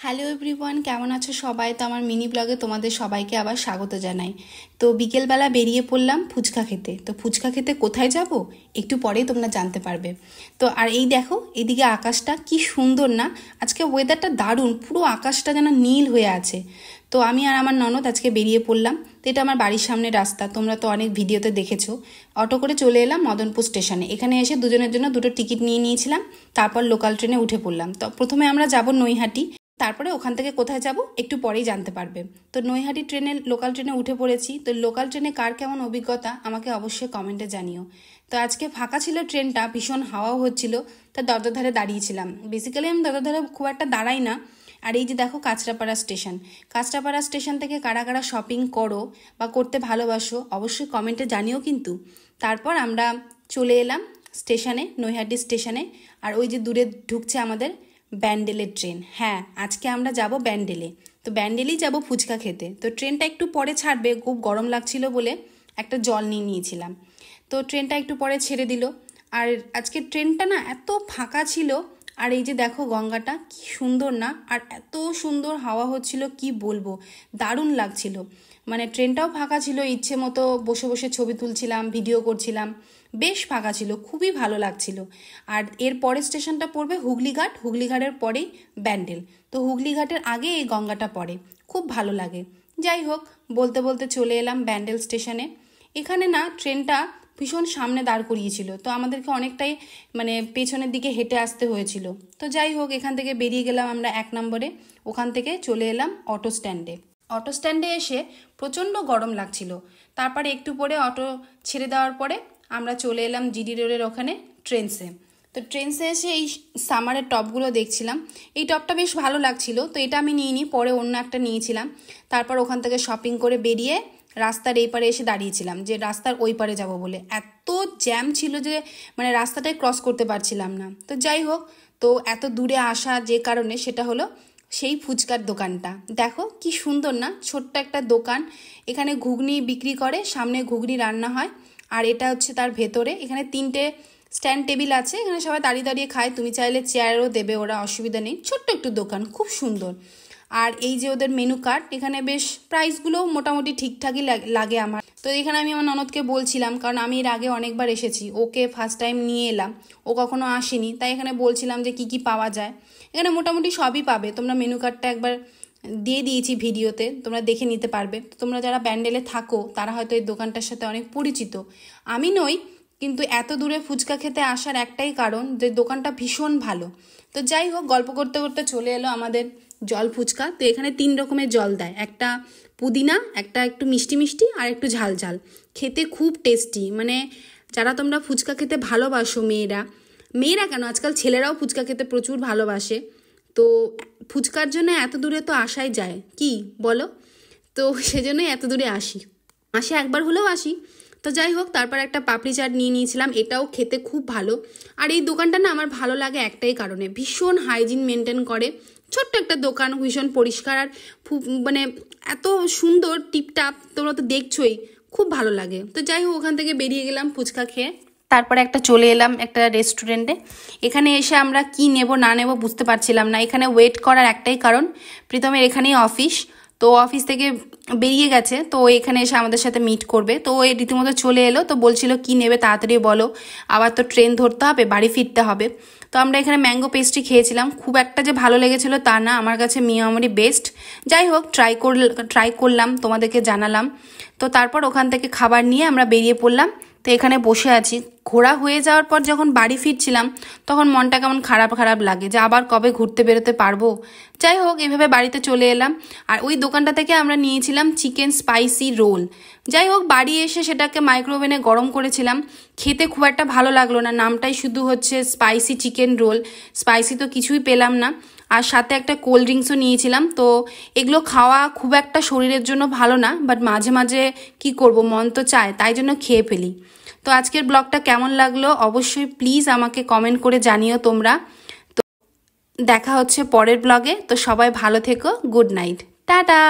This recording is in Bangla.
হ্যালো এভরিওয়ান, কেমন আছো সবাই? তো আমার মিনি ব্লগে তোমাদের সবাইকে আবার স্বাগত জানাই। তো বিকেলবেলা বেরিয়ে পড়লাম ফুচকা খেতে। তো ফুচকা খেতে কোথায় যাব একটু পরেই তোমরা জানতে পারবে। তো আর এই দেখো, এদিকে আকাশটা কি সুন্দর না? আজকে ওয়েদারটা দারুণ, পুরো আকাশটা যেন নীল হয়ে আছে। তো আমি আর আমার ননদ আজকে বেরিয়ে পড়লাম। তো এটা আমার বাড়ির সামনে রাস্তা, তোমরা তো অনেক ভিডিওতে দেখেছো। অটো করে চলে এলাম মদনপুর স্টেশনে। এখানে এসে দুজনের জন্য দুটো টিকিট নিয়ে নিয়েছিলাম, তারপর লোকাল ট্রেনে উঠে পড়লাম। তো প্রথমে আমরা যাব নৈহাটি, তারপরে ওখান থেকে কোথায় যাব একটু পরেই জানতে পারবে। তো নৈহাটি লোকাল ট্রেনে উঠে পড়েছি। তো লোকাল ট্রেনে কার কেমন অভিজ্ঞতা আমাকে অবশ্যই কমেন্টে জানিও। তো আজকে ফাঁকা ছিল ট্রেনটা, ভীষণ হাওয়াও হচ্ছিল, তা দরজার ধারে দাঁড়িয়েছিলাম। বেসিক্যালি আমি দরজার ধারে খুব একটা দাঁড়াই না। আর এই যে দেখো কাঁচরাপাড়া স্টেশন, কাঁচরাপাড়া স্টেশন থেকে কারা কারা শপিং করো বা করতে ভালোবাসো অবশ্যই কমেন্টে জানিও কিন্তু। তারপর আমরা চলে এলাম স্টেশনে, নৈহাটি স্টেশনে। আর ওই যে দূরে ঢুকছে আমাদের ব্যান্ডেলের ট্রেন। হ্যাঁ, আজকে আমরা যাব ব্যান্ডেলে। তো ব্যান্ডেলেই যাব ফুচকা খেতে। তো ট্রেনটা একটু পরে ছাড়বে, খুব গরম লাগছিল বলে একটা জল নিয়ে নিয়েছিলাম। তো ট্রেনটা একটু পরে ছেড়ে দিল। আর আজকে ট্রেনটা না এত ফাঁকা ছিল। আর এই যে দেখো গঙ্গাটা কি সুন্দর না? আর এত সুন্দর হাওয়া হচ্ছিল, কি বলবো, দারুণ লাগছিল। মানে ট্রেনটাও ফাঁকা ছিল, ইচ্ছে মতো বসে বসে ছবি তুলছিলাম, ভিডিও করছিলাম, বেশ ফাঁকা ছিল, খুবই ভালো লাগছিল। আর এর পরের স্টেশনটা পড়বে হুগলিঘাট, হুগলিঘাটের পরেই ব্যান্ডেল। তো হুগলিঘাটের আগে এই গঙ্গাটা পড়ে, খুব ভালো লাগে। যাই হোক, বলতে বলতে চলে এলাম ব্যান্ডেল স্টেশনে। এখানে না ট্রেনটা ভীষণ সামনে দাঁড় করিয়েছিল, তো আমাদেরকে অনেকটাই মানে পেছনের দিকে হেঁটে আসতে হয়েছিল। তো যাই হোক, এখান থেকে বেরিয়ে গেলাম আমরা 1 নম্বরে। ওখান থেকে চলে এলাম অটো স্ট্যান্ডে। অটো স্ট্যান্ডে এসে প্রচণ্ড গরম লাগছিল। তারপরে একটু পরে অটো ছেড়ে দেওয়ার পরে আমরা চলে এলাম জিডি রোডের ওখানে ট্রেন্সে। তো ট্রেন্সে এসে এই সামারের টপগুলো দেখছিলাম। এই টপটা বেশ ভালো লাগছিল, তো এটা আমি নিইনি, পরে অন্য একটা নিয়েছিলাম। তারপর ওখান থেকে শপিং করে বেরিয়ে রাস্তার এই পারে এসে দাঁড়িয়েছিলাম, যে রাস্তার ওই পারে যাব বলে। এত জ্যাম ছিল যে মানে রাস্তাটাই ক্রস করতে পারছিলাম না। তো যাই হোক, তো এত দূরে আসা যে কারণে, সেটা হলো সেই ফুচকার দোকানটা। দেখো কি সুন্দর না, ছোট্ট একটা দোকান। এখানে ঘুগনি বিক্রি করে, সামনে ঘুগনি রান্না হয়। আর এটা হচ্ছে তার ভেতরে। এখানে 3টে স্ট্যান্ড টেবিল আছে, এখানে সবাই দাঁড়িয়ে দাঁড়িয়ে খায়। তুমি চাইলে চেয়ারও দেবে ওরা, অসুবিধা নেই। ছোট্ট একটু দোকান, খুব সুন্দর। আর এই যে ওদের মেনু কার্ড, এখানে বেশ প্রাইসগুলোও মোটামুটি ঠিকঠাকই লাগে আমার। তো এখানে আমি আমার ননদকে বলছিলাম, কারণ আমি এর আগে অনেকবার এসেছি, ওকে ফার্স্ট টাইম নিয়ে এলাম, ও কখনো আসেনি, তাই এখানে বলছিলাম যে কি কি পাওয়া যায়। এখানে মোটামুটি সবই পাবে, তোমরা মেনু কার্ডটা একবার দিয়ে দিয়েছি ভিডিওতে, তোমরা দেখে নিতে পারবে। তো তোমরা যারা ব্যান্ডেলে থাকো তারা হয়তো এই দোকানটার সাথে অনেক পরিচিত। আমি নই, কিন্তু এত দূরে ফুচকা খেতে আসার একটাই কারণ, যে দোকানটা ভীষণ ভালো। তো যাই হোক, গল্প করতে করতে চলে এলো আমাদের জল ফুচকা। তো এখানে 3 রকমের জল দেয়, একটা পুদিনা, একটা একটু মিষ্টি মিষ্টি, আর একটু ঝাল ঝাল। খেতে খুব টেস্টি। মানে যারা তোমরা ফুচকা খেতে ভালোবাসো, মেয়েরা মেয়েরা কেন, আজকাল ছেলেরাও ফুচকা খেতে প্রচুর ভালোবাসে। তো ফুচকার জন্য এত দূরে তো আসাই যায়, কি বলো? তো সেজন্যই এত দূরে আসি, মাসে একবার হলেও আসি। তো যাই হোক, তারপর একটা পাপড়ি চাট নিয়ে নিয়েছিলাম, এটাও খেতে খুব ভালো। আর এই দোকানটা না আমার ভালো লাগে একটাই কারণে, ভীষণ হাইজিন মেনটেন করে। ছোট্ট একটা দোকান, ভীষণ পরিষ্কার, আর মানে এত সুন্দর টিপটাপ, তোমরা তো দেখছোই, খুব ভালো লাগে। তো যাই হোক, ওখান থেকে বেরিয়ে গেলাম ফুচকা খেয়ে। তারপরে একটা চলে এলাম একটা রেস্টুরেন্টে। এখানে এসে আমরা কি নেব না নেব বুঝতে পারছিলাম না। এখানে ওয়েট করার একটাই কারণ, প্রীতমের এখানেই অফিস। তো অফিস থেকে বেরিয়ে গেছে, তো এখানে এসে আমাদের সাথে মিট করবে। তো ওই রীতিমতো চলে এলো, তো বলছিল কি নেবে তাড়াতাড়ি বলো, আবার তো ট্রেন ধরতে হবে, বাড়ি ফিরতে হবে। তো আমরা এখানে ম্যাঙ্গো পেস্ট্রি খেয়েছিলাম, খুব একটা যে ভালো লেগেছিল তা না, আমার কাছে মিয়ামারি বেস্ট। যাই হোক, ট্রাই করলাম, তোমাদেরকে জানালাম। তো তারপর ওখান থেকে খাবার নিয়ে আমরা বেরিয়ে পড়লাম। তো এখানে বসে আছি। ঘোরা হয়ে যাওয়ার পর যখন বাড়ি ফিরছিলাম, তখন মনটা কেমন খারাপ খারাপ লাগে, যে আবার কবে ঘুরতে বেরোতে পারবো। যাই হোক, এভাবে বাড়িতে চলে এলাম। আর ওই দোকানটা থেকে আমরা নিয়েছিলাম চিকেন স্পাইসি রোল। যাই হোক, বাড়ি এসে সেটাকে মাইক্রোওভেনে গরম করেছিলাম। খেতে খুব একটা ভালো লাগলো না, নামটাই শুধু হচ্ছে স্পাইসি চিকেন রোল, স্পাইসি তো কিছুই পেলাম না। আর সাথে একটা কোল্ড ড্রিঙ্কসও নিয়েছিলাম। তো এগুলো খাওয়া খুব একটা শরীরের জন্য ভালো না, বাট মাঝে মাঝে কি করব, মন তো চায়, তাই জন্য খেয়ে ফেলি। তো আজকের ব্লগটা কেমন লাগলো অবশ্যই প্লিজ আমাকে কমেন্ট করে জানিও তোমরা। তো দেখা হচ্ছে পরের ব্লগে। তো সবাই ভালো থেকো, গুড নাইট, টাটা।